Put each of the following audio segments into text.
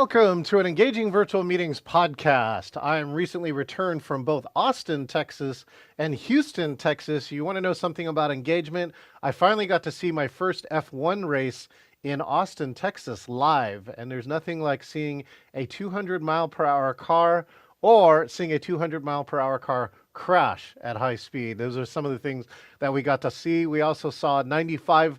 Welcome to an Engaging Virtual Meetings podcast. I am recently returned from both Austin, Texas and Houston, Texas. You want to know something about engagement? I finally got to see my first F1 race in Austin, Texas live, and there's nothing like seeing a 200 mile per hour car or seeing a 200 mile per hour car crash at high speed. Those are some of the things that we got to see. We also saw 95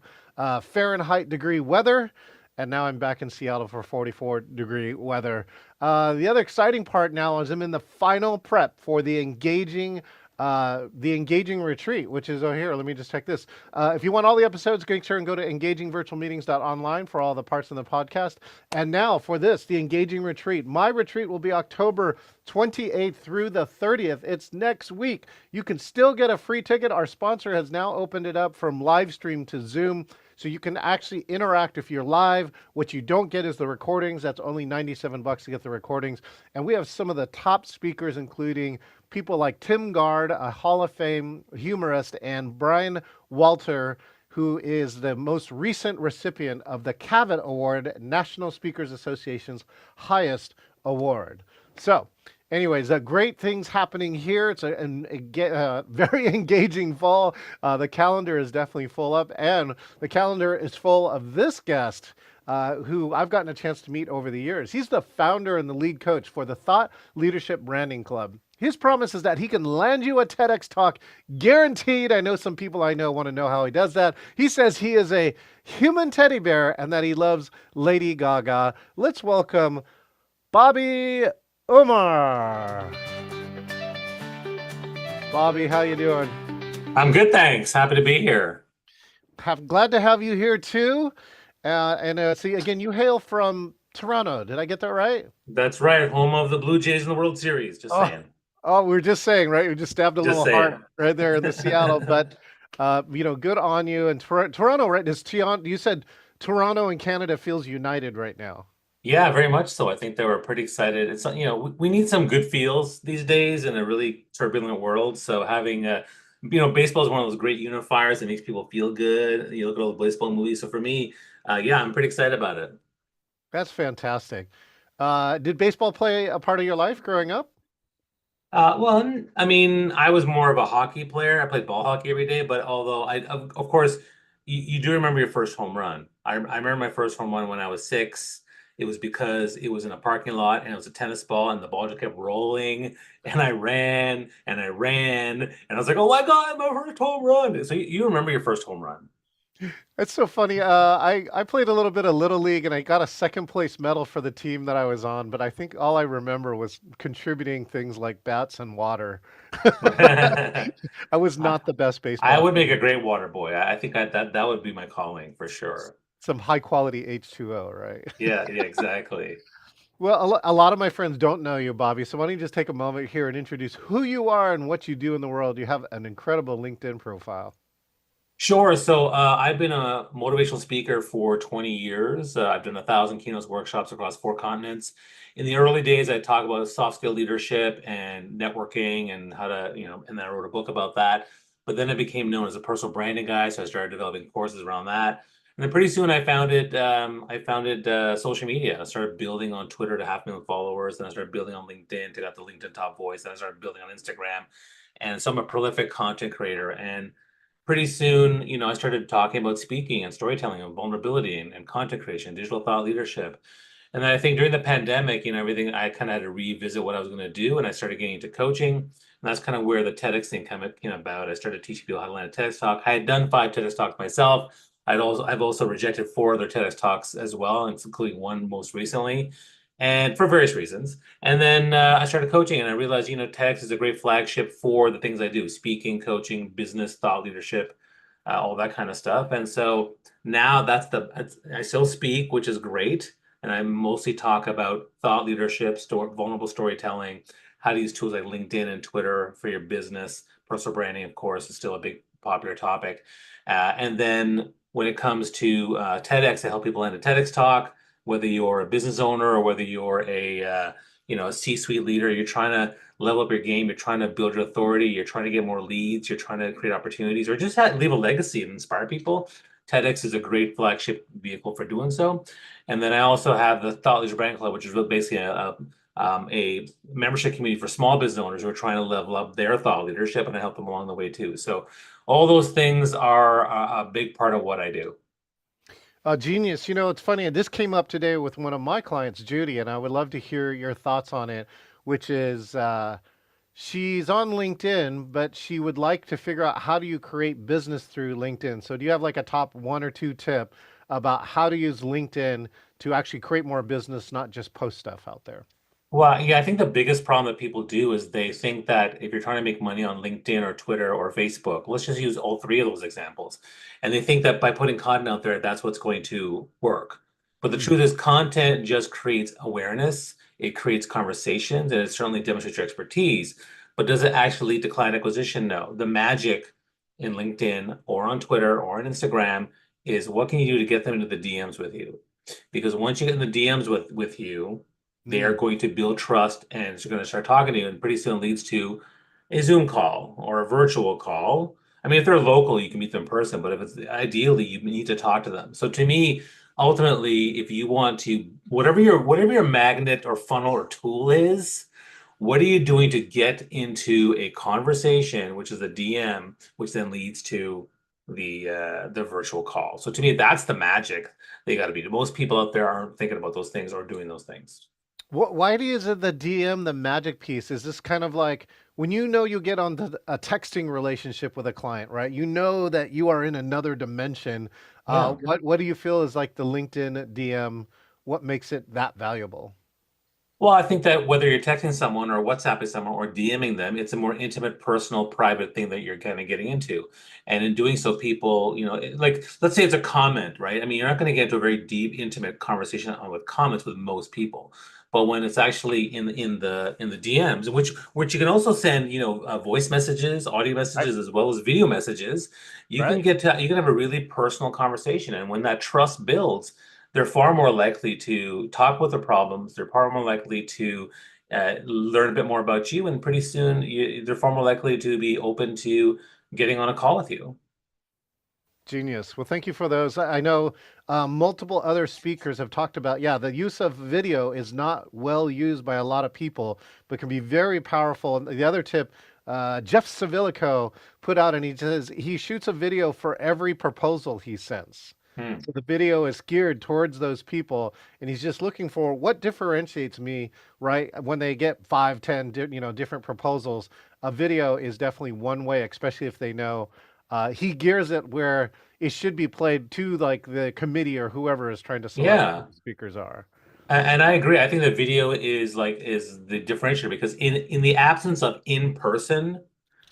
Fahrenheit degree weather. And now I'm back in Seattle for 44-degree weather. The other exciting part now is I'm in the final prep for the engaging retreat, which is over here. Let me just check this. If you want all the episodes, make sure and go to engagingvirtualmeetings.online for all the parts of the podcast. And now for this, the engaging retreat. My retreat will be October 28th through the 30th. It's next week. You can still get a free ticket. Our sponsor has now opened it up from live stream to Zoom. So you can actually interact if you're live. What you don't get is the recordings. That's only $97 to get the recordings. And we have some of the top speakers, including people like Tim Gard, a Hall of Fame humorist, and Brian Walter, who is the most recent recipient of the Cavett Award, National Speakers Association's highest award. So anyways, great things happening here. It's a very engaging fall. The calendar is definitely full up, and the calendar is full of this guest who I've gotten a chance to meet over the years. He's the founder and the lead coach for the Thought Leadership Branding Club. His promise is that he can land you a TEDx talk guaranteed. I know some people I know want to know how he does that. He says he is a human teddy bear and that he loves Lady Gaga. Let's welcome Bobby Umar. Bobby, how you doing? I'm good, thanks. Happy to be here. Glad to have you here too. See, again, you hail from Toronto. Did I get that right? That's right, home of the Blue Jays in the World Series. Just Oh, saying. oh, we were just saying, right? We just stabbed a Just little heart saying. right there in the Seattle, but good on you. And Toronto, right? You said Toronto and Canada feels united right now. Yeah, very much so. I think they were pretty excited. It's, we need some good feels these days in a really turbulent world. So having baseball is one of those great unifiers that makes people feel good. You look at all the baseball movies. So for me, yeah, I'm pretty excited about it. That's fantastic. Did baseball play a part of your life growing up? I mean, I was more of a hockey player. I played ball hockey every day, but although of course, you do remember your first home run. I remember my first home run when I was 6. It was because it was in a parking lot and it was a tennis ball and the ball just kept rolling and I ran and I ran and I was like, oh my God, my first home run. So you remember your first home run. It's so funny. I played a little bit of Little League and I got a second place medal for the team that I was on, but I think all I remember was contributing things like bats and water. I was I, not the best I baseball would make player. a great water boy. I think that would be my calling for sure. Some high quality H2O, right? Yeah, exactly. Well, a lot of my friends don't know you, Bobby. So why don't you just take a moment here and introduce who you are and what you do in the world? You have an incredible LinkedIn profile. Sure. So I've been a motivational speaker for 20 years. I've done 1,000 keynotes workshops across 4 continents. In the early days, I talked about soft skill leadership and networking and how to, and then I wrote a book about that. But then I became known as a personal branding guy, so I started developing courses around that. And then pretty soon I founded social media. I started building on Twitter to 500,000 followers, and I started building on LinkedIn to got the LinkedIn top voice, and I started building on Instagram. And so I'm a prolific content creator. And pretty soon, I started talking about speaking and storytelling and vulnerability and content creation, digital thought leadership. And then I think during the pandemic, everything, I kind of had to revisit what I was going to do. And I started getting into coaching. And that's kind of where the TEDx thing came about. I started teaching people how to land a TEDx talk. I had done 5 TEDx talks myself. I've also rejected 4 other TEDx talks as well, including one most recently, and for various reasons. And then I started coaching, and I realized, TEDx is a great flagship for the things I do: speaking, coaching, business, thought leadership, all that kind of stuff. And so now I still speak, which is great. And I mostly talk about thought leadership, vulnerable storytelling, how to use tools like LinkedIn and Twitter for your business. Personal branding, of course, is still a big popular topic. And then when it comes to TEDx, I help people land a TEDx talk, whether you're a business owner or whether you're a C-suite leader. You're trying to level up your game, you're trying to build your authority, you're trying to get more leads, you're trying to create opportunities, or just leave a legacy and inspire people. TEDx is a great flagship vehicle for doing so. And then I also have the Thought Leader Brand Club, which is basically a membership community for small business owners who are trying to level up their thought leadership, and I help them along the way too. So all those things are a big part of what I do. Genius. You know, it's funny. This came up today with one of my clients, Judy, and I would love to hear your thoughts on it, which is she's on LinkedIn, but she would like to figure out how do you create business through LinkedIn. So, do you have like a top one or two tip about how to use LinkedIn to actually create more business, not just post stuff out there? Well, yeah, I think the biggest problem that people do is they think that if you're trying to make money on LinkedIn or Twitter or Facebook, let's just use all three of those examples. And they think that by putting content out there, that's what's going to work. But the Mm, truth is, content just creates awareness, it creates conversations, and it certainly demonstrates your expertise. But does it actually lead to client acquisition? No. The magic in LinkedIn or on Twitter or on Instagram is what can you do to get them into the DMs with you? Because once you get in the DMs with you, they are mm, going to build trust and they're going to start talking to you, and pretty soon leads to a Zoom call or a virtual call. I mean, if they're local, you can meet them in person, but if it's ideally, you need to talk to them. So to me, ultimately, if you want to, whatever your magnet or funnel or tool is, what are you doing to get into a conversation, which is a DM, which then leads to the virtual call. So to me, that's the magic they got to be. Most people out there aren't thinking about those things or doing those things. Why do you is it the DM the magic piece? Is this kind of like when you know you get on a texting relationship with a client, right? You know that you are in another dimension. Yeah. What do you feel is like the LinkedIn DM? What makes it that valuable? Well, I think that whether you're texting someone or WhatsApping someone or DMing them, it's a more intimate, personal, private thing that you're kind of getting into. And in doing so, people, like let's say it's a comment, right? I mean, you're not going to get into a very deep, intimate conversation with comments with most people. But when it's actually in the DMs, which you can also send, voice messages, audio Right. messages, as well as video messages, Right. you can have a really personal conversation. And when that trust builds, they're far more likely to talk about their problems. They're far more likely to learn a bit more about you, and pretty soon they're far more likely to be open to getting on a call with you. Genius. Well, thank you for those. I know multiple other speakers have talked about, yeah, the use of video is not well used by a lot of people, but can be very powerful. And the other tip, Jeff Savilico put out, and he says he shoots a video for every proposal he sends. Hmm. So the video is geared towards those people, and he's just looking for what differentiates me, right? When they get 5, 10, different proposals, a video is definitely one way, especially if they know he gears it where it should be played to like the committee or whoever is trying to select who Yeah. the speakers are. And I agree. I think the video is the differentiator because in the absence of in person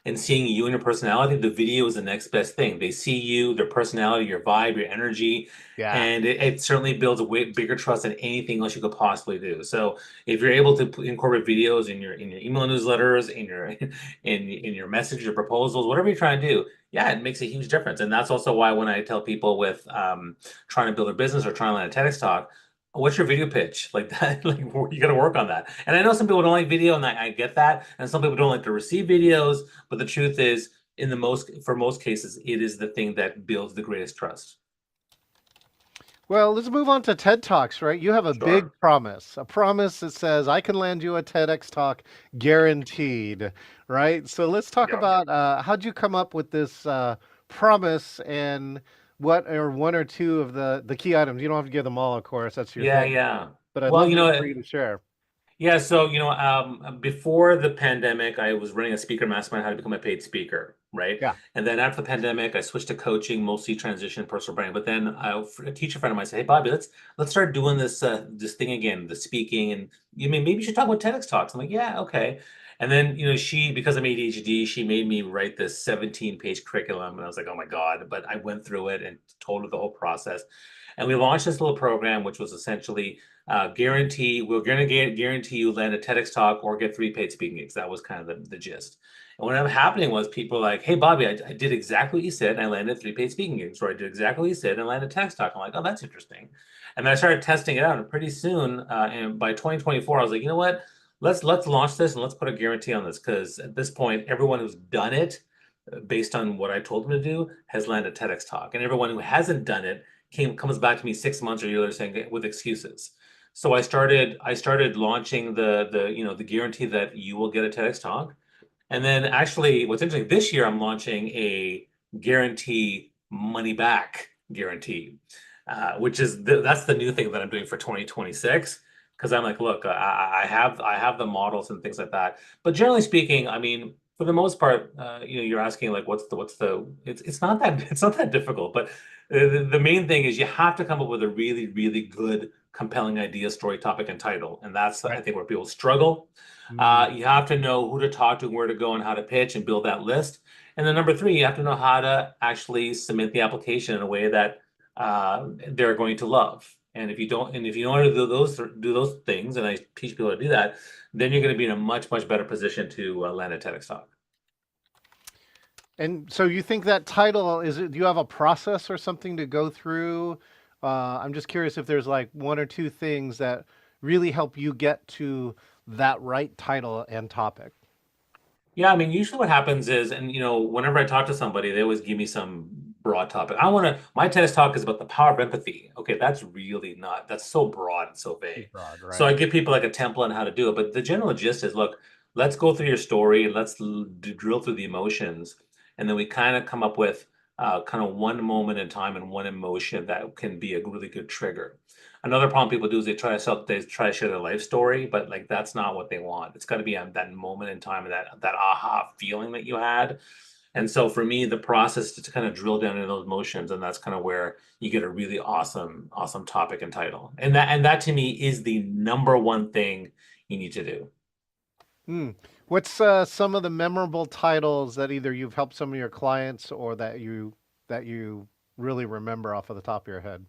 and seeing you and your personality, the video is the next best thing. They see you, their personality, your vibe, your energy, Yeah. and it certainly builds a way bigger trust than anything else you could possibly do. So if you're able to incorporate videos in your email newsletters, in your message, your proposals, whatever you're trying to do, yeah, it makes a huge difference. And that's also why when I tell people with trying to build a business or trying to land a TEDx talk, what's your video pitch? Like that, like you got to work on that. And I know some people don't like video, and I get that. And some people don't like to receive videos, but the truth is, for most cases, it is the thing that builds the greatest trust. Well, let's move on to TED Talks, right? You have a big Sure. promise, a promise that says I can land you a TEDx talk guaranteed, right? So let's talk Yeah. about how'd you come up with this promise and what are one or two of the key items? You don't have to give them all, of course, that's your Yeah, thing, yeah. but I'd Well, love for you to share. yeah, so before the pandemic, I was running a speaker mastermind, how to become a paid speaker, right? Yeah. And then after the pandemic, I switched to coaching, mostly transition, personal branding. But then a teacher friend of mine said, "Hey, Bobby, let's start doing this thing again, the speaking, and maybe you should talk about TEDx talks." I'm like, "Yeah, okay." And then she, because I'm ADHD, she made me write this 17-page curriculum, and I was like, "Oh my God!" But I went through it and told her the whole process, and we launched this little program, which was essentially we're going to guarantee you land a TEDx talk or get 3 paid speaking gigs. That was kind of the gist. And what ended up happening was people were like, "Hey, Bobby, I did exactly what you said, and I landed 3 paid speaking gigs, or I did exactly what you said and I landed a TEDx talk." I'm like, "Oh, that's interesting." And then I started testing it out, and pretty soon, and by 2024, I was like, "You know what? Let's launch this and let's put a guarantee on this because at this point, everyone who's done it based on what I told them to do, has landed TEDx talk. And everyone who hasn't done it comes back to me 6 months or a year later saying with excuses. So I started launching the guarantee that you will get a TEDx talk. And then actually, what's interesting, this year I'm launching a guarantee money back guarantee, which is that's the new thing that I'm doing for 2026. Because I'm like, look, I have the models and things like that. But generally speaking, I mean, for the most part, you're asking like, it's not that it's not that difficult. But the main thing is you have to come up with a really, really good, compelling idea, story, topic, and title, and that's I Right. think where people struggle. Mm. You have to know who to talk to, where to go, and how to pitch and build that list. And then number three, you have to know how to actually submit the application in a way that they're going to love. And if you know how to do those things, and I teach people how to do that, then you're going to be in a much, much better position to land a TEDx talk. And so you think that title is it, do you have a process or something to go through? I'm just curious if there's like one or two things that really help you get to that right title and topic. Yeah, I mean, usually what happens is, and whenever I talk to somebody, they always give me some broad topic. My TEDx talk is about the power of empathy. Okay, that's so broad and so Too vague. broad, So I right? give people like a template on how to do it. But the general gist is, look, let's go through your story, let's drill through the emotions, and then we kind of come up with kind of one moment in time and one emotion that can be a really good trigger. Another problem people do is they try to share their life story, but like that's not what they want. It's got to be that moment in time and that aha feeling that you had. And so for me, the process is to kind of drill down into those emotions, and that's kind of where you get a really awesome, awesome topic and title. And that to me is the number one thing you need to do. Hmm. What's some of the memorable titles that either you've helped some of your clients or that you really remember off of the top of your head?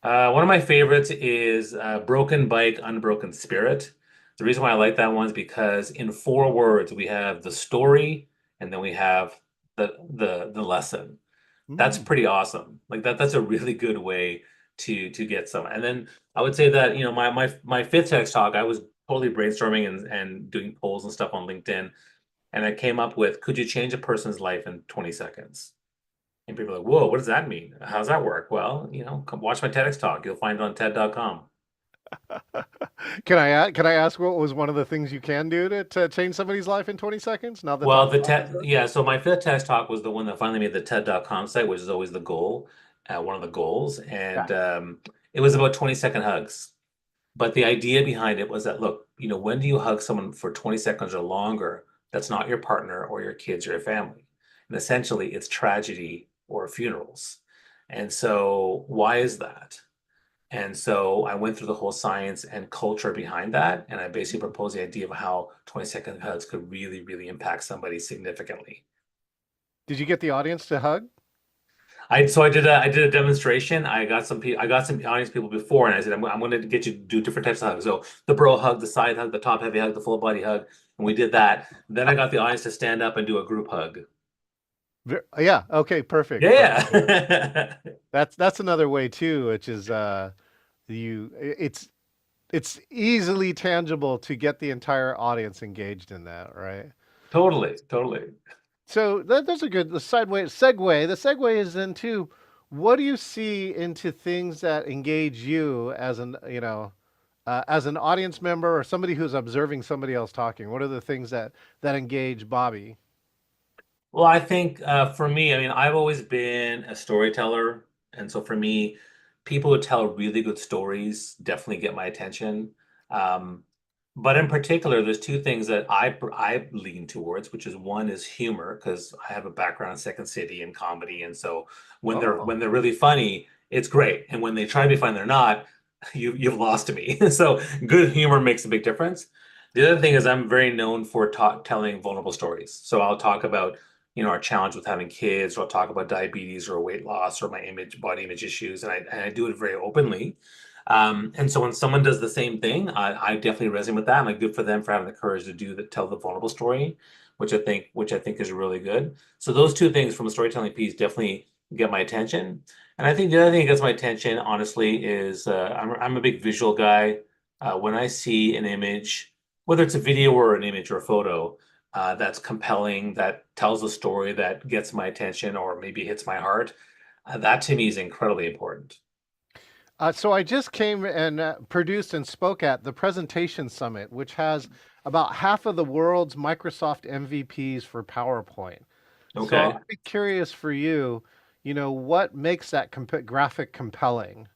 One of my favorites is Broken Bike, Unbroken Spirit. The reason why I like that one is because in 4 words we have the story and then we have the lesson. That's Hmm. pretty awesome. Like that's a really good way to get some. And then I would say that, my fifth TEDx talk, I was totally brainstorming and doing polls and stuff on LinkedIn, and I came up with, could you change a person's life in 20 seconds? And people are like, whoa, what does that mean? How's that work? Well, come watch my TEDx talk. You'll find it on TED.com. Can I ask what was one of the things you can do to change somebody's life in 20 seconds? Now that Well, talk's the off the TED, start? yeah, so my fifth TEDx talk was the one that finally made the TED.com site, which is always the goal, one of the goals. And it was about 20-second hugs. But the idea behind it was that, look, when do you hug someone for 20 seconds or longer that's not your partner or your kids or your family? And essentially, it's tragedy or funerals. And so, why is that? And so I went through the whole science and culture behind that. And I basically proposed the idea of how 20-second hugs could really, really impact somebody significantly. Did you get the audience to hug? I did a demonstration. I got some audience people before, and I said I'm going to get you to do different types of hugs. So the bro hug, the side hug, the top heavy hug, the full body hug, and we did that. Then I got the audience to stand up and do a group hug. Yeah. Okay. Perfect. Perfect. Yeah. That's another way too, which is it's easily tangible to get the entire audience engaged in that, right? Totally, totally. So that's a good the sideways segue. The segue is into what do you see into things that engage you as as an audience member or somebody who's observing somebody else talking? What are the things that engage Bobby? Well, I think for me, I mean, I've always been a storyteller. And so for me, people who tell really good stories definitely get my attention. Um, but in particular, there's two things that I lean towards, which is one is humor, because I have a background in Second City and comedy. And so when Oh, they're really funny, it's great. And when they try to be funny, they're not, you've lost me. So good humor makes a big difference. The other thing is I'm very known for telling vulnerable stories. So I'll talk about our challenge with having kids, or I'll talk about diabetes or weight loss or my body image issues, and I do it very openly. And so when someone does the same thing, I definitely resonate with that. I'm like, good for them for having the courage to tell the vulnerable story, which I think is really good. So those two things from a storytelling piece definitely get my attention. And I think the other thing that gets my attention, honestly, is I'm a big visual guy. When I see an image, whether it's a video or an image or a photo, that's compelling, that tells a story that gets my attention or maybe hits my heart. That to me is incredibly important. So I just came and produced and spoke at the Presentation Summit, which has about half of the world's Microsoft MVPs for PowerPoint. So Okay. I'd be curious for you, what makes that graphic compelling?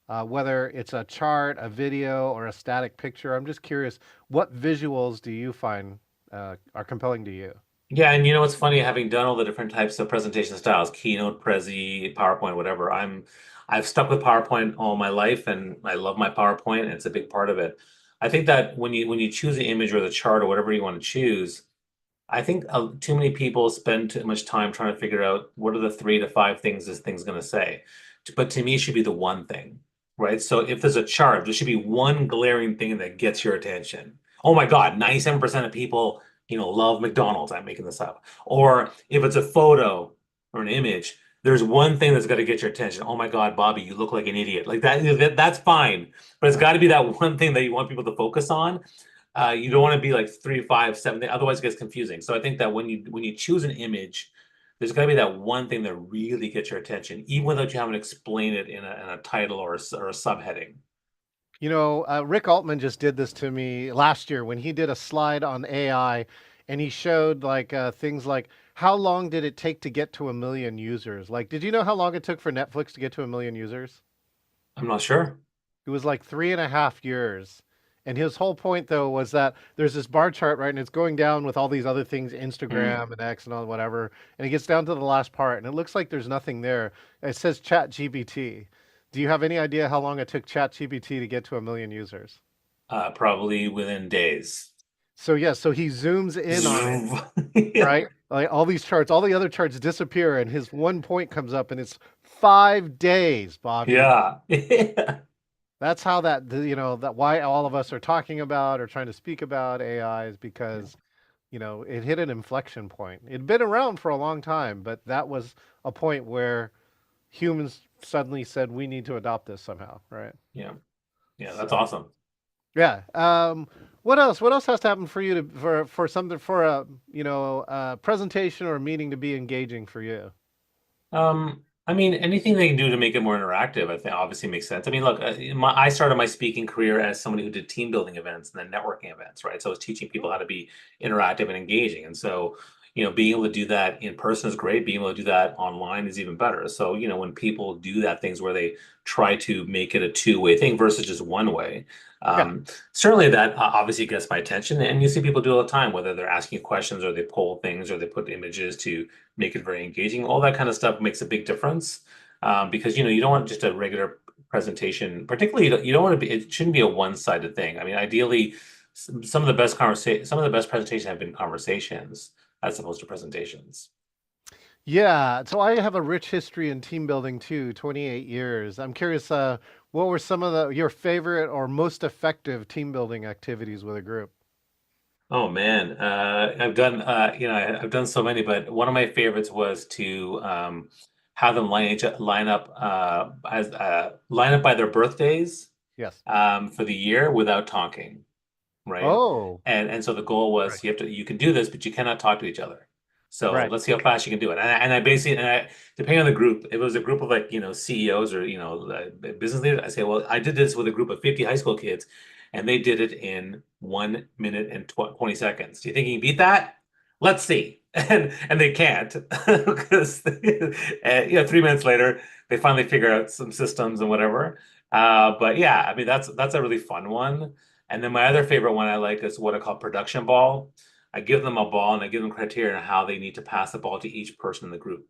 Whether it's a chart, a video, or a static picture. I'm just curious, what visuals do you find are compelling to you? Yeah, and you know what's funny, having done all the different types of presentation styles, Keynote, Prezi, PowerPoint, whatever, I've stuck with PowerPoint all my life and I love my PowerPoint and it's a big part of it. I think that when you choose the image or the chart or whatever you want to choose, I think too many people spend too much time trying to figure out what are the 3 to 5 things this thing's going to say. But to me, it should be the one thing, right? So if there's a chart, there should be one glaring thing that gets your attention. Oh my God, 97% of people, love McDonald's. I'm making this up. Or if it's a photo or an image, there's one thing that's got to get your attention. Oh my God, Bobby, you look like an idiot. Like that's fine, but it's got to be that one thing that you want people to focus on. You don't want to be like 3, 5, 7, otherwise it gets confusing. So I think that when you choose an image, there's got to be that one thing that really gets your attention, even without you having to explain it in a title or a subheading. Rick Altman just did this to me last year when he did a slide on AI, and he showed like things like how long did it take to get to 1 million users? Like, did you know how long it took for Netflix to get to 1 million users? I'm not sure. It was like 3.5 years. And his whole point, though, was that there's this bar chart, right? And it's going down with all these other things, Mm. Instagram and X and all whatever. And it gets down to the last part, and it looks like there's nothing there. It says Chat GPT. Do you have any idea how long it took Chat GPT to get to 1 million users? Probably within days. So, yeah, so he zooms in on it, Zoom. right? Like all these charts, all the other charts disappear, and his one point comes up, and it's 5 days, Bobby. Yeah. Yeah. That's how that why all of us are talking about or trying to speak about AI is because, it hit an inflection point. It'd been around for a long time, but that was a point where humans suddenly said we need to adopt this somehow, right? Yeah. Yeah. That's So, awesome. yeah. What else? What else has to happen for you to for something for a presentation or a meeting to be engaging for you? I mean, anything they can do to make it more interactive, I think obviously makes sense. I mean, look, I started my speaking career as somebody who did team building events and then networking events, right? So I was teaching people how to be interactive and engaging. And so, being able to do that in person is great. Being able to do that online is even better. So, when people do that, things where they try to make it a two-way thing versus just one way, Yeah. certainly that obviously gets my attention. And you see people do it all the time, whether they're asking you questions or they poll things or they put images to make it very engaging. All that kind of stuff makes a big difference because you don't want just a regular presentation. Particularly, you don't want to be. It shouldn't be a one-sided thing. I mean, ideally, some of the best presentations have been conversations as opposed to presentations. Yeah, so I have a rich history in team building too, 28 years. I'm curious, what were some of your favorite or most effective team building activities with a group? Oh man, I've done so many, but one of my favorites was to have them line up by their birthdays Yes. for the year without talking. Right? Oh, And so the goal was right, you can do this, but you cannot talk to each other. So right. let's see how fast you can do it. And I basically, depending on the group, if it was a group of like, CEOs or, business leaders, I say, well, I did this with a group of 50 high school kids and they did it in 1 minute and 20 seconds. Do you think you can beat that? Let's see. And they can't because, 3 minutes later, they finally figure out some systems and whatever. But yeah, I mean, that's a really fun one. And then my other favorite one I like is what I call production ball. I give them a ball and I give them criteria on how they need to pass the ball to each person in the group.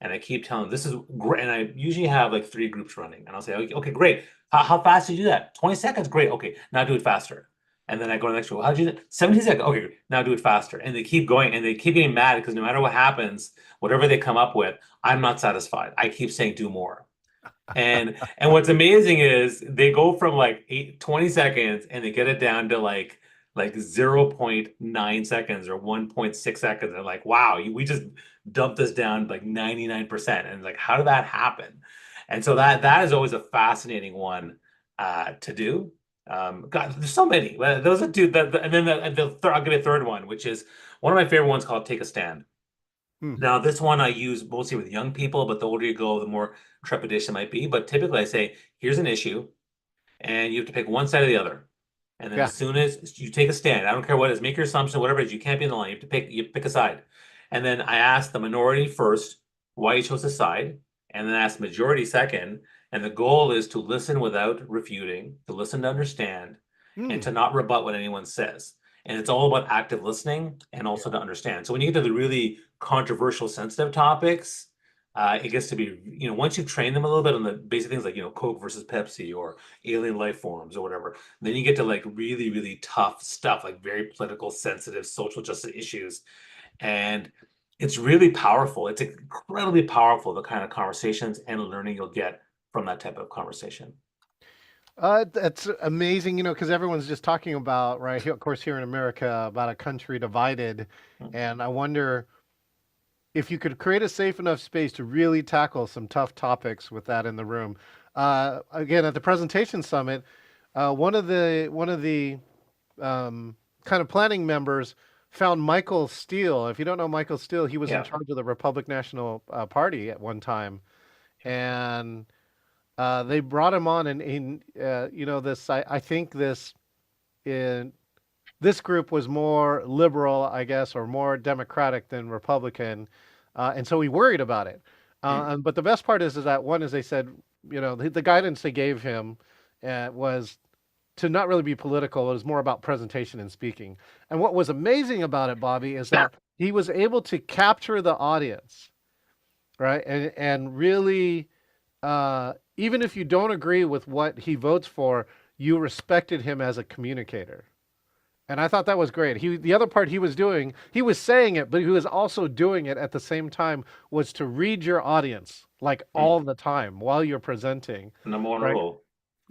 And I keep telling them this is great. And I usually have like 3 groups running. And I'll say, okay, great. How fast do you do that? 20 seconds? Great. Okay, now do it faster. And then I go to the next one. How'd you do that? 17 seconds. Okay, great. Now do it faster. And they keep going and they keep getting mad because no matter what happens, whatever they come up with, I'm not satisfied. I keep saying do more. And what's amazing is they go from like 20 seconds and they get it down to like 0.9 seconds or 1.6 seconds. They're like, wow, we just dumped this down like 99%. And like, how did that happen? And so that is always a fascinating one to do. God, there's so many. Those are two. And then I'll give you a third one, which is one of my favorite ones called Take a Stand. Hmm. Now, this one I use mostly with young people, but the older you go, the more trepidation might be. But typically, I say, here's an issue, and you have to pick one side or the other. And then Yeah. as soon as you take a stand, I don't care what it is, make your assumption, whatever it is, you can't be in the line. You pick a side. And then I ask the minority first why you chose a side, and then ask majority second. And the goal is to listen without refuting, to listen to understand, and Hmm. to not rebut what anyone says. And it's all about active listening and also Yeah. to understand. So when you get to the really controversial, sensitive topics, it gets to be, once you train them a little bit on the basic things like, Coke versus Pepsi or alien life forms or whatever, then you get to like really, really tough stuff, like very political, sensitive, social justice issues. And it's really powerful. It's incredibly powerful, the kind of conversations and learning you'll get from that type of conversation. That's amazing, because everyone's just talking about, right, of course, here in America, about a country divided. Mm. And I wonder if you could create a safe enough space to really tackle some tough topics with that in the room. Again, at the presentation summit, one of the kind of planning members found Michael Steele. If you don't know Michael Steele, he was in Yeah. charge of the Republic National Party at one time, and they brought him on, and this. I think in this group was more liberal, I guess, or more Democratic than Republican, and so we worried about it. Mm. But the best part is that one is they said, the guidance they gave him was to not really be political. It was more about presentation and speaking. And what was amazing about it, Bobby, is that he was able to capture the audience, right? And really, even if you don't agree with what he votes for, you respected him as a communicator. And I thought that was great. The other part he was doing, he was saying it, but he was also doing it at the same time, was to read your audience like Mm. all the time while you're presenting, Number one right? rule.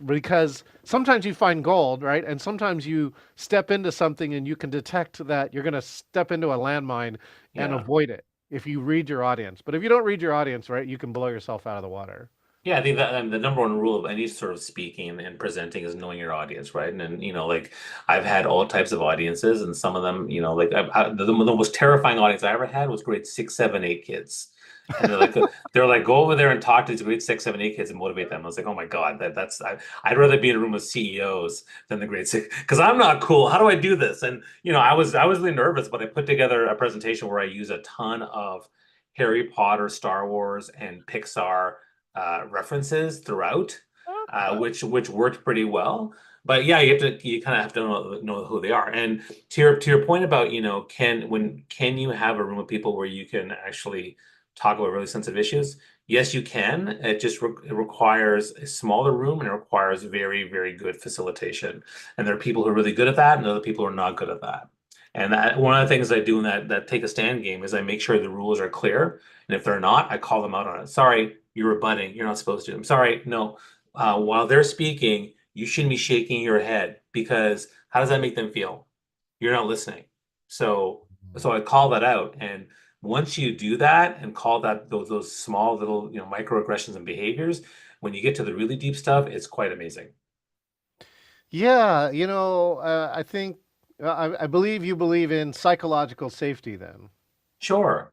Because sometimes you find gold, right? And sometimes you step into something and you can detect that you're going to step into a landmine and Yeah. avoid it if you read your audience. But if you don't read your audience, right, you can blow yourself out of the water. Yeah, I think that the number one rule of any sort of speaking and presenting is knowing your audience, right? And, like I've had all types of audiences, and some of them, like the most terrifying audience I ever had was grade 6, 7, 8 kids, and they're like go over there and talk to these grade 6, 7, 8 kids and motivate them. I was like, oh my God, I'd rather be in a room with CEOs than the grade six because I'm not cool. How do I do this? And I was really nervous, but I put together a presentation where I use a ton of Harry Potter, Star Wars, and Pixar references throughout, which worked pretty well. But yeah, you kind of have to know who they are. And to your point about can you have a room of people where you can actually talk about really sensitive issues? Yes, you can. It requires a smaller room and it requires very, very good facilitation. And there are people who are really good at that, and other people who are not good at that. And one of the things I do in that take a stand game is I make sure the rules are clear, and if they're not, I call them out on it. Sorry, you're rebutting. You're not supposed to. I'm sorry. No. While they're speaking, you shouldn't be shaking your head because how does that make them feel? You're not listening. So, so I call that out. And once you do that and call that those small little microaggressions and behaviors, when you get to the really deep stuff, it's quite amazing. Yeah, I think I believe you believe in psychological safety then. Sure.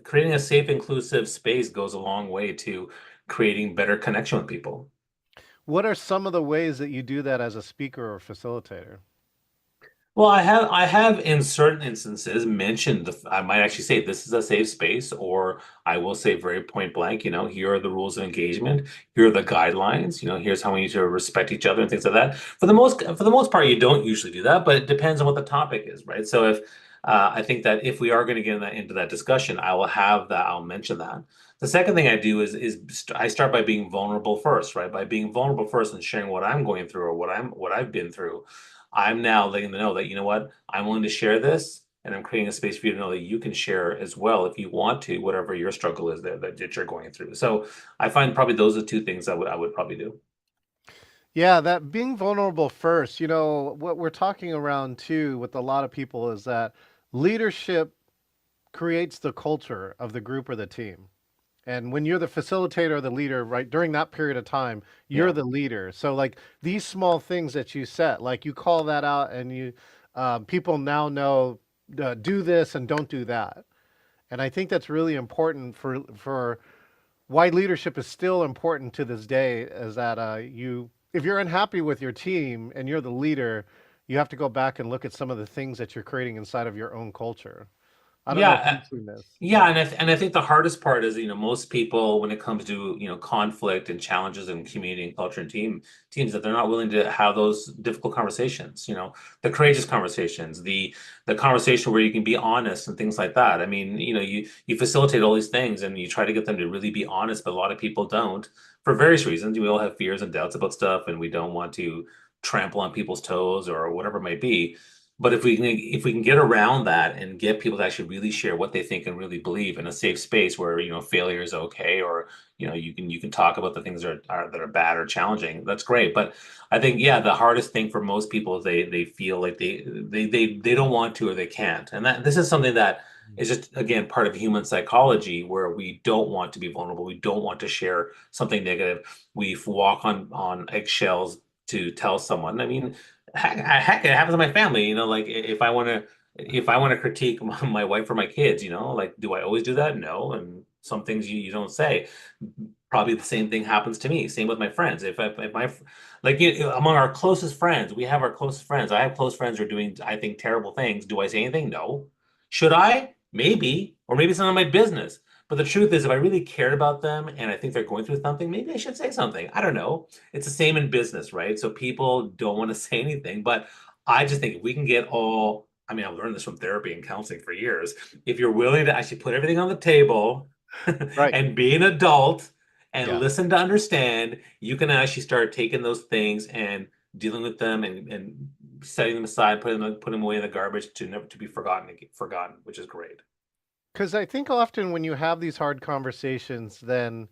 Creating a safe, inclusive space goes a long way to creating better connection with people. What are some of the ways that you do that as a speaker or facilitator? Well, I have in certain instances mentioned I might actually say this is a safe space, or I will say very point blank, here are the rules of engagement, here are the guidelines, here's how we need to respect each other and things like that. For the most part, you don't usually do that, but it depends on what the topic is, right? So if I think that if we are going to get into that discussion, I will have that, I'll mention that. The second thing I do is I start by being vulnerable first, right? By being vulnerable first and sharing what I'm going through or what I've been through. I'm now letting them know that, you know what, I'm willing to share this, and I'm creating a space for you to know that you can share as well if you want to, whatever your struggle is there that you're going through. So I find probably those are two things I would probably do. Yeah, that being vulnerable first, what we're talking around too with a lot of people is that leadership creates the culture of the group or the team. And when you're the facilitator or the leader, right, during that period of time, you're Yeah. the leader. So like these small things that you set, like you call that out and you people now know do this and don't do that. And I think that's really important for why leadership is still important to this day is that you if you're unhappy with your team and you're the leader, you have to go back and look at some of the things that you're creating inside of your own culture. I don't know if Yeah. you've seen this, Yeah, but and I think the hardest part is, most people when it comes to, conflict and challenges in community and culture and teams that they're not willing to have those difficult conversations, the courageous conversations, the conversation where you can be honest and things like that. I mean, you facilitate all these things and you try to get them to really be honest, but a lot of people don't for various reasons. We all have fears and doubts about stuff and we don't want to trample on people's toes or whatever it might be. But if we can get around that and get people to actually really share what they think and really believe in a safe space where failure is okay, or you can talk about the things that are bad or challenging, that's great. But I think, yeah, the hardest thing for most people is they feel like they don't want to or they can't, and that this is something that is just, again, part of human psychology where we don't want to be vulnerable, we don't want to share something negative, we walk on eggshells to tell someone. I mean, heck, it happens to my family. Like if I want to critique my wife or my kids, like, do I always do that? No. And some things you don't say. Probably the same thing happens to me. Same with my friends. If my like among our closest friends, we have our closest friends. I have close friends who are doing, I think, terrible things. Do I say anything? No. Should I? Maybe, or maybe it's none of my business. But the truth is, if I really cared about them and I think they're going through something, maybe I should say something. I don't know. It's the same in business, right? So people don't want to say anything, but I just think if we can get all, I mean, I've learned this from therapy and counseling for years. If you're willing to actually put everything on the table right, and be an adult and yeah. listen to understand, you can actually start taking those things and dealing with them and setting them aside, putting them away in the garbage to never to be forgotten, which is great. Because I think often when you have these hard conversations, then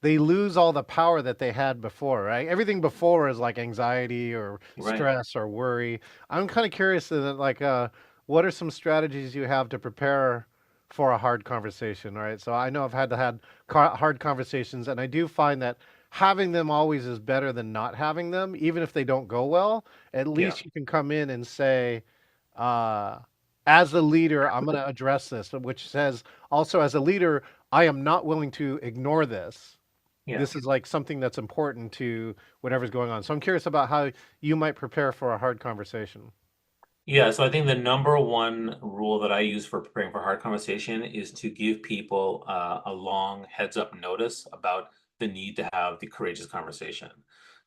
they lose all the power that they had before, right? Everything before is like anxiety or Right. stress or worry. I'm kind of curious like, what are some strategies you have to prepare for a hard conversation, right? So I know I've had to had hard conversations, and I do find that having them always is better than not having them, even if they don't go well. At Yeah. least you can come in and say, uh, as a leader, I'm going to address this, which says also as a leader, I am not willing to ignore this. Yeah. This is like something that's important to whatever's going on. So I'm curious about how you might prepare for a hard conversation. Yeah, so I think the number one rule that I use for preparing for hard conversation is to give people a long heads up notice about the need to have the courageous conversation.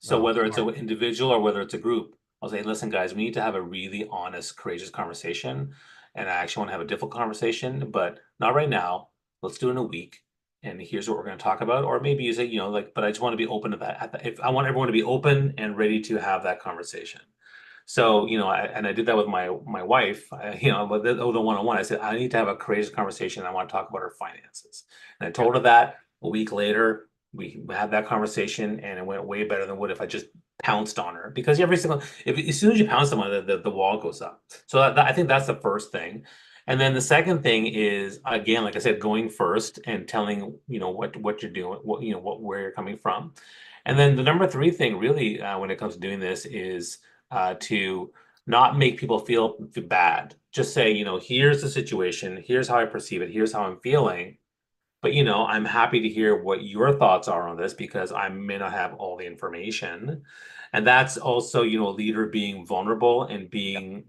So Oh, whether it's smart. an individual or whether it's a group, I'll say, listen, guys, we need to have a really honest, courageous conversation. And I actually want to have a difficult conversation, but not right now. Let's do it in a week. And here's what we're going to talk about. Or maybe you say, like, but I just want to be open to that. If I want everyone to be open and ready to have that conversation. So, and I did that with my wife, but the one-on-one, I said, I need to have a courageous conversation. I want to talk about her finances. And I Yeah. told her that a week later, we had that conversation and it went way better than would if I just pounced on her. Because as soon as you pounce someone, the wall goes up. So I think that's the first thing. And then the second thing is, again, like I said, going first and telling, what you're doing, where you're coming from. And then the number three thing really, when it comes to doing this is, to not make people feel bad. Just say, here's the situation, here's how I perceive it, here's how I'm feeling. But I'm happy to hear what your thoughts are on this because I may not have all the information. And that's also, a leader being vulnerable and being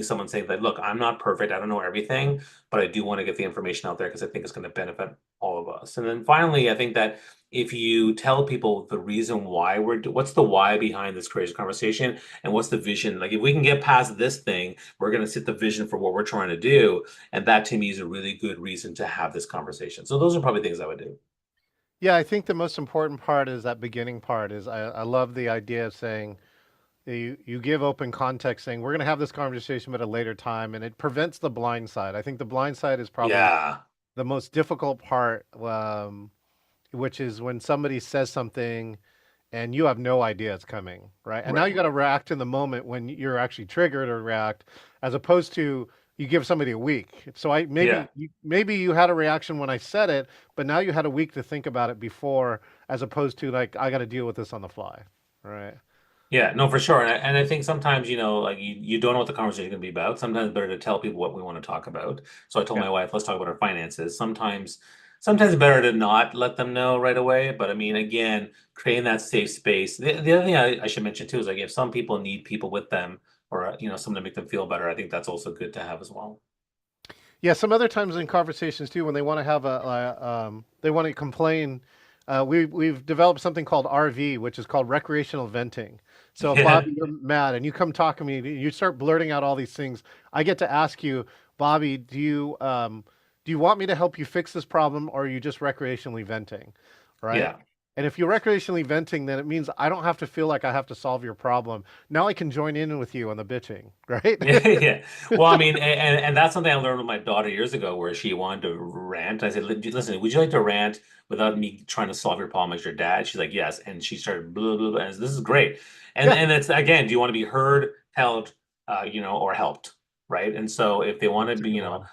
someone saying that, look, I'm not perfect, I don't know everything, but I do want to get the information out there because I think it's going to benefit all of us. And then finally, I think that if you tell people the reason why what's the why behind this crazy conversation and what's the vision, like if we can get past this thing, we're going to set the vision for what we're trying to do, and that to me is a really good reason to have this conversation. So those are probably things I would do. Yeah, I think the most important part is that beginning part is I love the idea of saying you give open context saying we're going to have this conversation at a later time, and it prevents the blind side. I think the blind side is probably Yeah, the most difficult part, which is when somebody says something and you have no idea it's coming, right? And now you right. got to react in the moment when you're actually triggered or react, as opposed to you give somebody a week. So I Yeah. maybe you had a reaction when I said it, but now you had a week to think about it before, as opposed to like I got to deal with this on the fly. Right. Yeah, no, for sure. And I think sometimes, like you don't know what the conversation is going to be about. Sometimes it's better to tell people what we want to talk about. So I told Yeah. my wife, let's talk about our finances. Sometimes it's better to not let them know right away. But I mean, again, creating that safe space. The other thing I should mention too is like if some people need people with them or, someone to make them feel better, I think that's also good to have as well. Yeah, some other times in conversations too, when they want to have they want to complain. We've developed something called RV, which is called recreational venting. So if Yeah. Bobby, you're mad and you come talk to me, you start blurting out all these things. I get to ask you, Bobby, do you want me to help you fix this problem, or are you just recreationally venting, right? Yeah. And if you're recreationally venting, then it means I don't have to feel like I have to solve your problem. Now I can join in with you on the bitching, right? Yeah, yeah. Well, I mean, and that's something I learned with my daughter years ago, where she wanted to rant. I said, Listen, would you like to rant without me trying to solve your problem as your dad?" She's like, "Yes," and she started blah blah blah. And this is great, and Yeah, and it's again, do you want to be heard, held, or helped, right? And so if they want to that's a be, good one.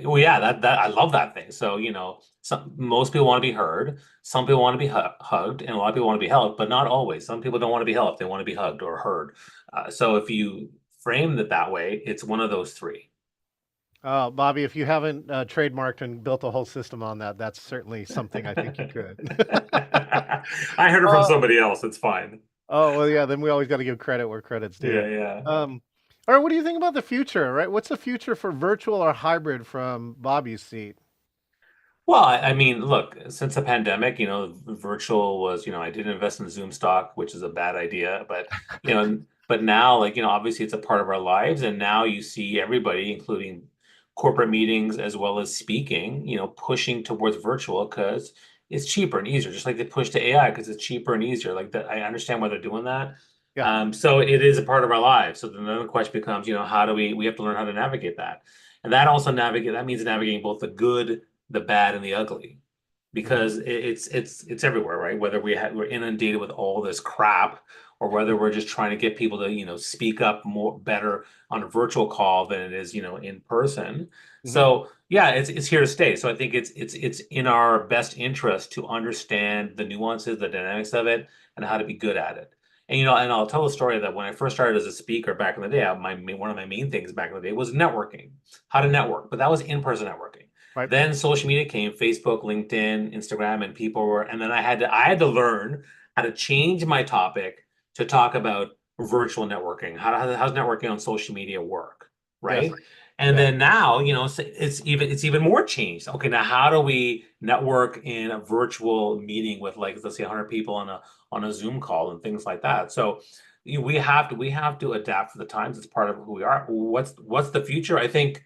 well, yeah, that I love that thing. So, most people want to be heard, some people want to be hugged, and a lot of people want to be helped, but not always. Some people don't want to be helped; they want to be hugged or heard. So if you frame it that way, it's one of those three. Bobby, if you haven't trademarked and built a whole system on that, that's certainly something I think you could. I heard it from uh, somebody else. It's fine. oh, well, yeah, then we always got to give credit where credit's due. Yeah, yeah. All right, what do you think about the future, right? What's the future for virtual or hybrid from Bobby's seat? Well, I mean, look, since the pandemic, virtual was, I did invest in Zoom stock, which is a bad idea, but now, like, obviously it's a part of our lives. And now you see everybody, including corporate meetings as well as speaking, pushing towards virtual because it's cheaper and easier, just like they push to AI because it's cheaper and easier. Like that, I understand why they're doing that. Yeah. So it is a part of our lives. So then the question becomes, how do we have to learn how to navigate that. And that means navigating both the good, the bad, and the ugly, Hmm. because it's everywhere, right? Whether we're inundated with all this crap, or whether we're just trying to get people to speak up more better on a virtual call than it is in person. Hmm. So yeah, it's here to stay. So I think it's in our best interest to understand the nuances, the dynamics of it, and how to be good at it. And I'll tell a story that when I first started as a speaker back in the day, one of my main things back in the day was networking, how to network, but that was in-person networking. Right. Then social media came, Facebook, LinkedIn, Instagram, and and then I had to learn how to change my topic to talk about virtual networking. How's networking on social media work, Yes. right? And Yeah. then now, it's even more changed. Okay, now how do we network in a virtual meeting with, like, let's say 100 people on a Zoom call and things like that? So we have to adapt for the times. It's part of who we are. What's the future? I think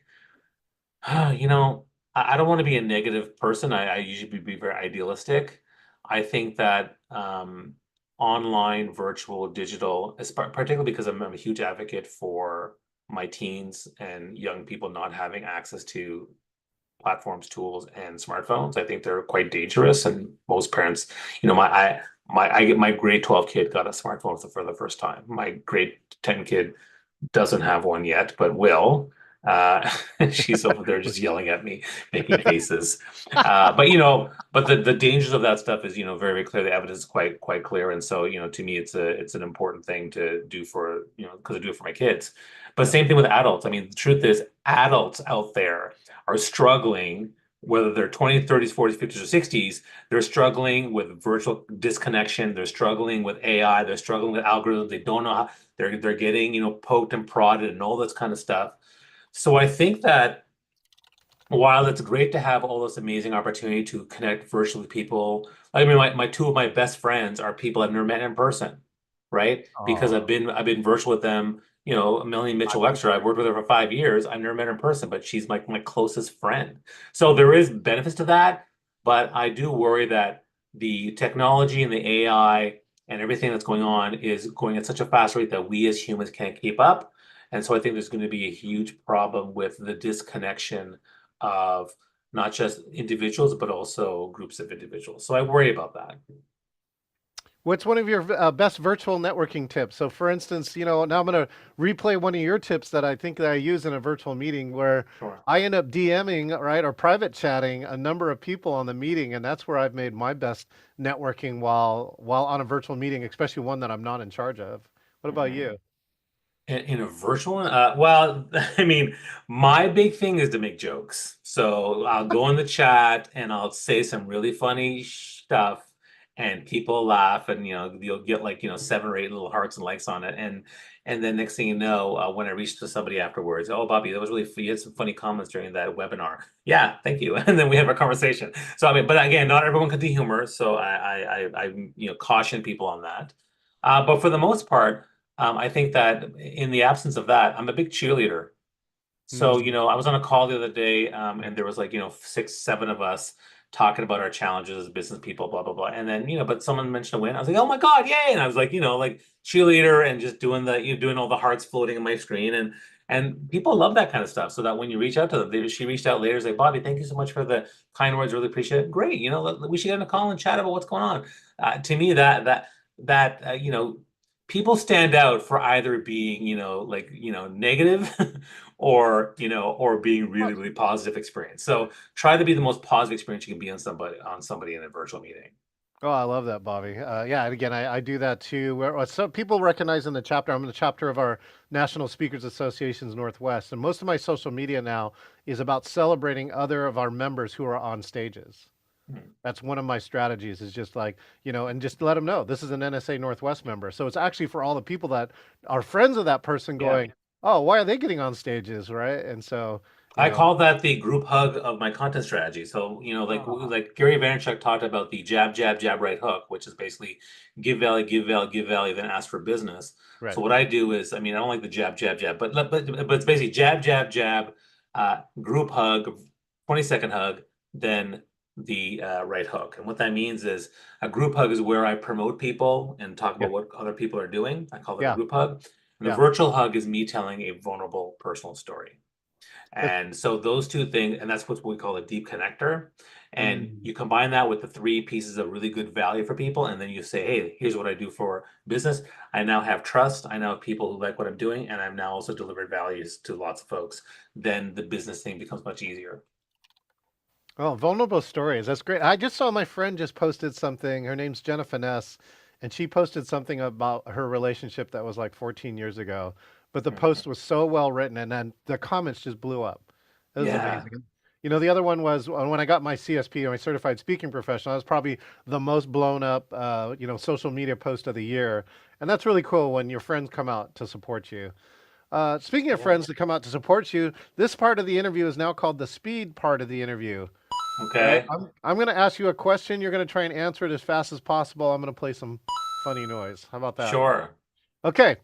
You know, I don't want to be a negative person. I usually be very idealistic. I think that online, virtual, digital, particularly because I'm a huge advocate for my teens and young people not having access to platforms, tools, and smartphones. I think they're quite dangerous, and most parents, my grade 12 kid got a smartphone for the first time. My grade 10 kid doesn't have one yet, but will. Uh, she's over there just yelling at me, making faces. But the dangers of that stuff is, very, very clear. The evidence is quite clear, and so, to me, it's an important thing to do for, because I do it for my kids. But Yeah. same thing with adults. I mean, the truth is, adults out there are struggling, whether they're 20s, 30s, 40s, 50s, or 60s, they're struggling with virtual disconnection. They're struggling with AI. They're struggling with algorithms. They don't know how they're getting, poked and prodded and all this kind of stuff. So I think that while it's great to have all this amazing opportunity to connect virtually with people, I mean, my two of my best friends are people I've never met in person, right? Because I've Oh, been I've been virtual with them. Melanie I Mitchell believe Wexler, I've worked with her for 5 years. I've never met her in person, but she's my closest friend. So there is benefits to that, but I do worry that the technology and the AI and everything that's going on is going at such a fast rate that we as humans can't keep up. And so I think there's going to be a huge problem with the disconnection of not just individuals, but also groups of individuals. So I worry about that. What's one of your best virtual networking tips? So, for instance, now I'm going to replay one of your tips that I think that I use in a virtual meeting where Sure. I end up DMing, right, or private chatting a number of people on the meeting, and that's where I've made my best networking while on a virtual meeting, especially one that I'm not in charge of. What about Mhm. you? In a virtual one? Well, I mean, my big thing is to make jokes. So I'll go in the chat and I'll say some really funny stuff, and people laugh, and you'll get like 7 or 8 little hearts and likes on it, and then next thing you know, when I reach to somebody afterwards, oh Bobby, that was really you had some funny comments during that webinar. Yeah, thank you, and then we have a conversation. So I mean, but again, not everyone can do humor, so I caution people on that. But for the most part. I think that in the absence of that, I'm a big cheerleader. So, Mm. I was on a call the other day, and there was like, 6, 7 of us talking about our challenges as business people, blah, blah, blah. And then, but someone mentioned a win. I was like, oh my God, yay. And I was like, like cheerleader and just doing doing all the hearts floating on my screen. And people love that kind of stuff. So that when you reach out to them, she reached out later, like, Bobby, thank you so much for the kind words. Really appreciate it. Great. We should get on a call and chat about what's going on. To me, that people stand out for either being, like, negative or being really, really positive experience. So try to be the most positive experience you can be on somebody in a virtual meeting. Oh, I love that, Bobby. Yeah, and again, I do that too. Some people recognize in the chapter, I'm in the chapter of our National Speakers Associations Northwest, and most of my social media now is about celebrating other of our members who are on stages. Hmm. That's one of my strategies is just like, and just let them know this is an NSA Northwest member. So it's actually for all the people that are friends of that person Yeah. going, oh, why are they getting on stages, right? And so, you I know, call that the group hug of my content strategy. So, ah, like Gary Vaynerchuk talked about the jab, jab, jab, right hook, which is basically give value, give value, give value, then ask for business. right. So what I do is, I mean, I don't like the jab, jab, jab, but it's basically jab, jab, jab, group hug, 20-second hug, then the right hook. And what that means is a group hug is where I promote people and talk Yeah. about what other people are doing. I call that a Yeah. group hug. And the Yeah. virtual hug is me telling a vulnerable personal story. That's, And so those two things, and that's what we call a deep connector. And mm. you combine that with the 3 pieces of really good value for people, and then you say, hey, here's what I do for business. I now have trust. I now have people who like what I'm doing, and I've now also delivered values to lots of folks. Then the business thing becomes much easier. Oh, vulnerable stories. That's great. I just saw my friend just posted something. Her name's Jenna Finesse, and she posted something about her relationship that was like 14 years ago. But the Mhm. post was so well written, and then the comments just blew up. It was Yeah. amazing. The other one was when I got my CSP, my certified speaking professional. That was probably the most blown up, social media post of the year, and that's really cool when your friends come out to support you. Speaking of Yeah. friends that come out to support you, this part of the interview is now called the speed part of the interview. Right. Okay. I'm going to ask you a question. You're going to try and answer it as fast as possible. I'm going to play some funny noise. How about that? Sure. Okay.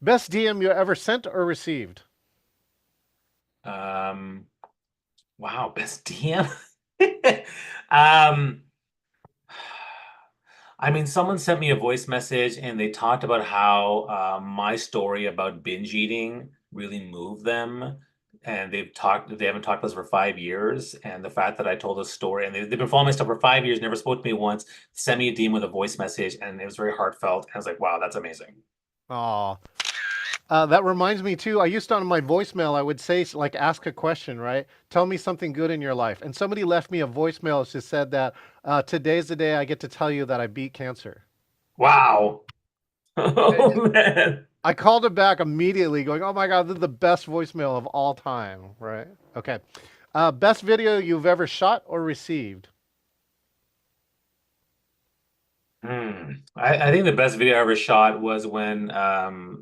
Best DM you ever sent or received? Um, wow, best DM. Um, I mean, someone sent me a voice message and they talked about how my story about binge eating really moved them. And they haven't talked to us for 5 years. And the fact that I told a story, and they've been following my stuff for 5 years, never spoke to me once, sent me a DM with a voice message, and it was very heartfelt. And I was like, wow, that's amazing. Aw. That reminds me too. I used to on my voicemail, I would say like ask a question, right? Tell me something good in your life. And somebody left me a voicemail that just said that today's the day I get to tell you that I beat cancer. Wow. And Oh, man. I called it back immediately, going, "Oh my God, this is the best voicemail of all time!" Right? Okay. Best video you've ever shot or received? I think the best video I ever shot was when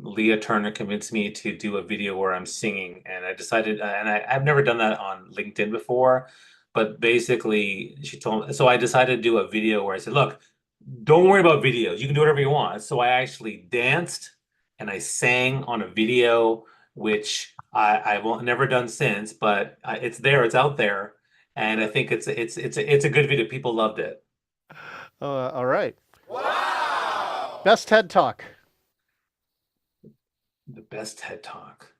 Leah Turner convinced me to do a video where I'm singing, and I decided, and I've never done that on LinkedIn before, but basically she told me, so I decided to do a video where I said, look, don't worry about videos, you can do whatever you want. So I actually danced and I sang on a video, which I won't never done since, but it's there, it's out there, and I think it's a good video. People loved it. All right. Best TED Talk. The best TED Talk.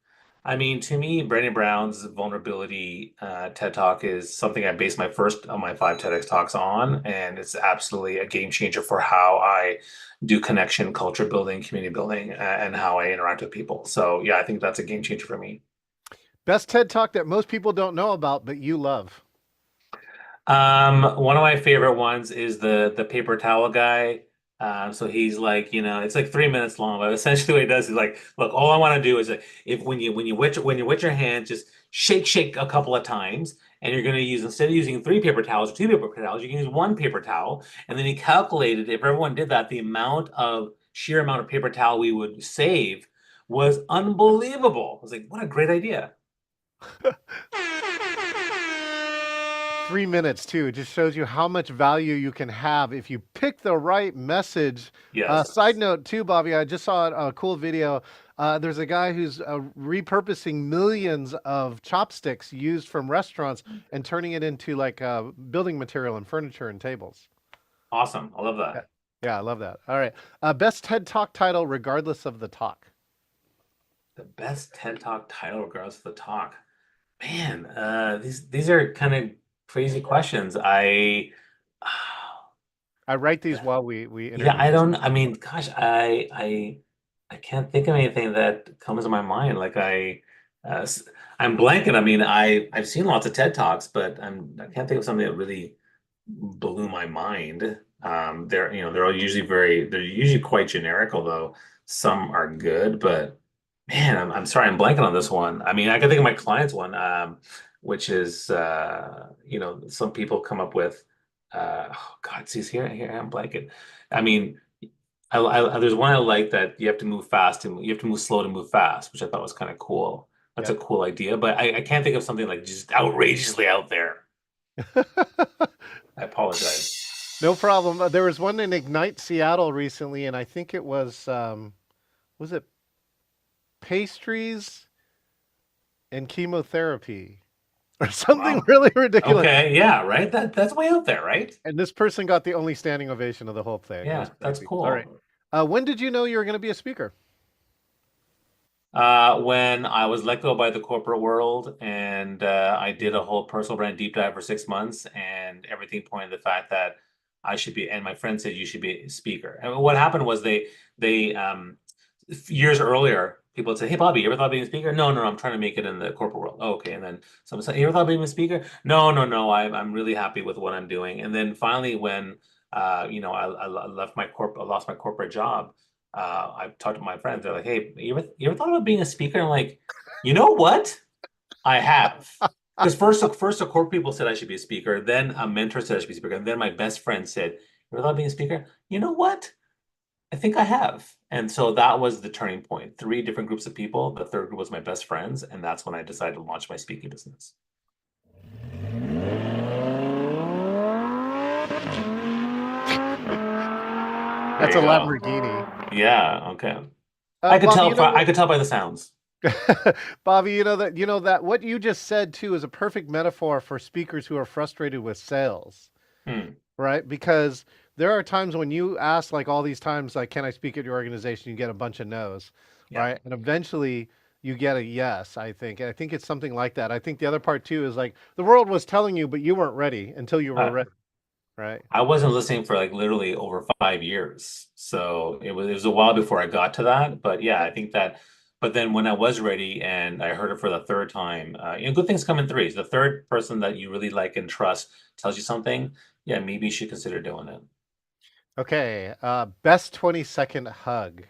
I mean, to me, Brandon Brown's vulnerability TED Talk is something I based my first of my five TEDx talks on, and it's absolutely a game changer for how I do connection, culture building, community building, and how I interact with people. So yeah, I think that's a game changer for me. Best TED Talk that most people don't know about, but you love. One of my favorite ones is the paper towel guy. So he's like, it's like 3 minutes long, but essentially what he does is like, look, all I want to do is like, if when you wet your hand, just shake a couple of times, and you're gonna use instead of using three paper towels or two paper towels, you can use one paper towel. And then he calculated if everyone did that, the sheer amount of paper towel we would save was unbelievable. I was like, what a great idea. 3 minutes too. It just shows you how much value you can have if you pick the right message. Yes. Side note too, Bobby, I just saw a cool video. There's a guy who's repurposing millions of chopsticks used from restaurants and turning it into like building material and furniture and tables. Awesome. I love Yeah, that. yeah, I love that. All right, best TED Talk title, regardless of the talk. The best TED Talk title regards to the talk. Man, these are kind of crazy questions. I write these while we Yeah, interview. I don't. I mean, gosh, I can't think of anything that comes to my mind. Uh, s- I'm blanking. I mean, I've seen lots of TED Talks, but I can't think of something that really blew my mind. They're usually quite generic, although some are good. But man, I'm sorry, I'm blanking on this one. I mean, I can think of my client's one, which is some people come up with oh God, see here I'm blanking. I mean, there's one I like that you have to move fast and you have to move slow to move fast, which I thought was kind of cool. That's Yeah. a cool idea, but I can't think of something like just outrageously out there. I apologize. No problem. There was one in Ignite Seattle recently, and I think it was it pastries and chemotherapy or something Wow. really ridiculous. Okay, yeah, right. That's way out there, right? And this person got the only standing ovation of the whole thing. It was Yeah, that's crazy. All right. cool. When did you know you were going to be a speaker? When I was let go by the corporate world and I did a whole personal brand deep dive for 6 months, and everything pointed to the fact that I should be, and my friend said you should be a speaker. And what happened was they years earlier, people would say, "Hey, Bobby, you ever thought of being a speaker?" No, no, no, I'm trying to make it in the corporate world. Oh, okay. And then someone said, "You ever thought of being a speaker?" No, no, no, I'm really happy with what I'm doing. And then finally, when I I lost my corporate job. I talked to my friends. They're like, "Hey, you ever thought about being a speaker?" I'm like, "You know what? I have." Because first, the corporate people said I should be a speaker. Then a mentor said I should be a speaker. And then my best friend said, "You ever thought of being a speaker?" You know what? I think I have. And so that was the turning point. Three different groups of people. The third group was my best friends, and that's when I decided to launch my speaking business. There That's you a go. Lamborghini. Yeah. Okay. I could Bobby, tell. you know I what? could tell by the sounds. Bobby, you know that what you just said too is a perfect metaphor for speakers who are frustrated with sales. Hmm. Right? Because there are times when you ask, like all these times, like, can I speak at your organization? You get a bunch of no's, Yeah. right? And eventually you get a yes, I think. And I think it's something like that. I think the other part too is like the world was telling you, but you weren't ready until you were Uh, ready, right? I wasn't listening for like literally over 5 years. So it was a while before I got to that. But yeah, I think that but then when I was ready and I heard it for the third time, good things come in threes. The third person that you really like and trust tells you something, yeah, maybe you should consider doing it. Okay. Best 20-second hug.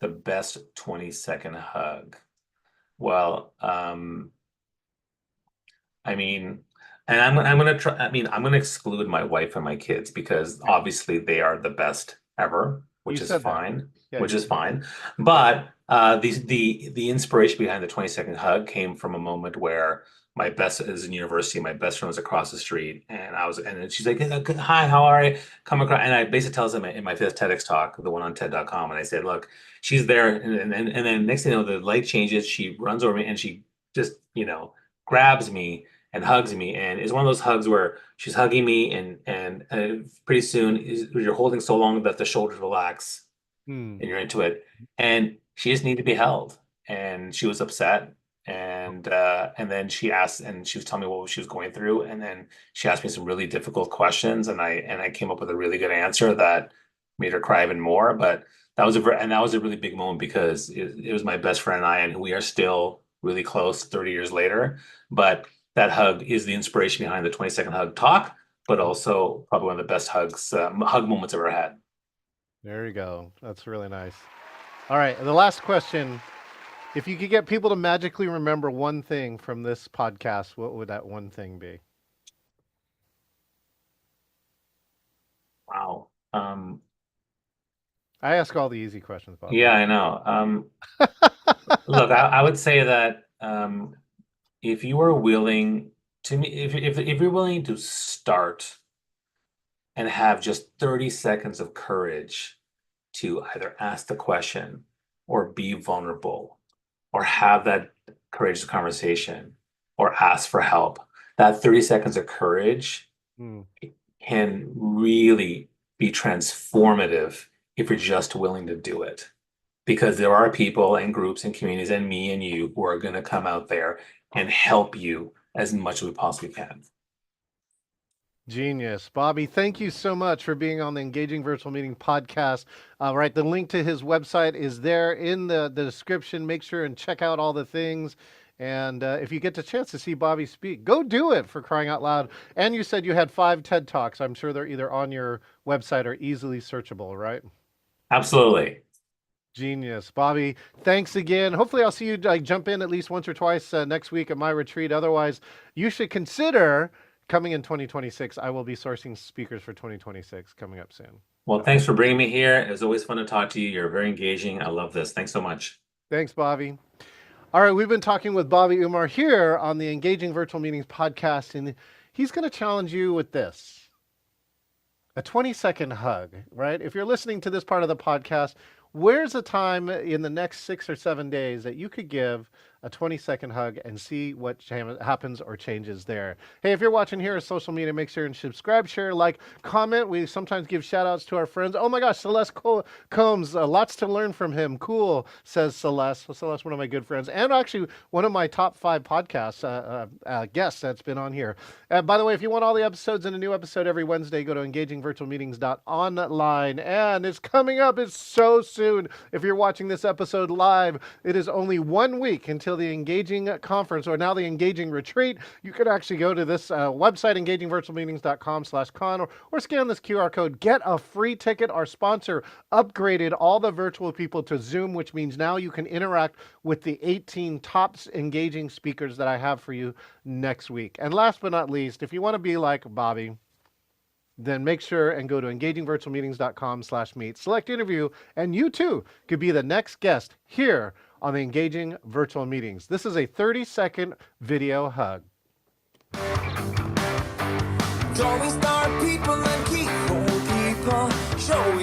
The best 20-second hug. Well, I mean, and I'm gonna try. I mean, I'm gonna exclude my wife and my kids because Yeah. obviously they are the best ever, You which is said that. fine, Yeah, which you is said fine. But the inspiration behind the 20-second hug came from a moment where my best is in university. My best friend was across the street, and then she's like, "Hi, how are you?" Come across, and I basically tells him in my fifth TEDx talk, the one on TED.com, and I said, "Look, she's there," and then next thing you know, the light changes. She runs over me and she just grabs me and hugs me, and it's one of those hugs where she's hugging me, and pretty soon you're holding so long that the shoulders relax that. and you're into it, and she just needs to be held. and she was upset. And then she asked, and she was telling me what she was going through, and then she asked me some really difficult questions, and I came up with a really good answer that made her cry even more. But that was a really big moment because it was my best friend and I, and we are still really close 30 years later. But that hug is the inspiration behind the 20-second hug talk, but also probably one of the best hug moments I've ever had. There you go. That's really nice. All right, the last question. If you could get people to magically remember one thing from this podcast, what would that one thing be? Wow. I ask all the easy questions, Bobby. Yeah, I know. Look, I would say that if you are willing to me, if you're willing to start and have just 30 seconds of courage to either ask the question or be vulnerable or have that courageous conversation or ask for help, that 30 seconds of courage Hmm. can really be transformative if you're just willing to do it. Because there are people and groups and communities and me and you who are going to come out there and help you as much as we possibly can. Genius. Bobby, thank you so much for being on the Engaging Virtual Meeting podcast. Right, the link to his website is there in the description. Make sure and check out all the things. And if you get the chance to see Bobby speak, go do it, for crying out loud. And you said you had 5 TED Talks. I'm sure they're either on your website or easily searchable, right? Absolutely. Genius. Bobby, thanks again. Hopefully I'll see you jump in at least once or twice next week at my retreat. Otherwise, you should consider coming in 2026. I will be sourcing speakers for 2026 coming up soon. Well, thanks for bringing me here. It was always fun to talk to you. You're very engaging. I love this. Thanks so much. Thanks, Bobby. All right, we've been talking with Bobby Umar here on the Engaging Virtual Meetings podcast, and he's going to challenge you with this. A 20-second hug, right? If you're listening to this part of the podcast, where's a time in the next 6 or 7 days that you could give a 20-second hug and see what happens or changes there? Hey, if you're watching here on social media, make sure and subscribe, share, like, comment. We sometimes give shout outs to our friends. Oh my gosh, Celeste Combs, lots to learn from him. Cool, says Celeste. Well, Celeste, one of my good friends, and actually one of my top 5 podcast guests that's been on here. By the way, if you want all the episodes and a new episode every Wednesday, go to engagingvirtualmeetings.online. And it's coming up. It's so soon. If you're watching this episode live, it is only 1 week until the Engaging Conference, or now the Engaging Retreat. You could actually go to this website, engagingvirtualmeetings.com/con, or scan this QR code. Get a free ticket. Our sponsor upgraded all the virtual people to Zoom, which means now you can interact with the 18 top engaging speakers that I have for you next week. And last but not least, if you want to be like Bobby, then make sure and go to engagingvirtualmeetings.com/meet, select interview, and you too could be the next guest here on the Engaging Virtual Meetings. This is a 30-second video hug. Drawing star people and keep people, show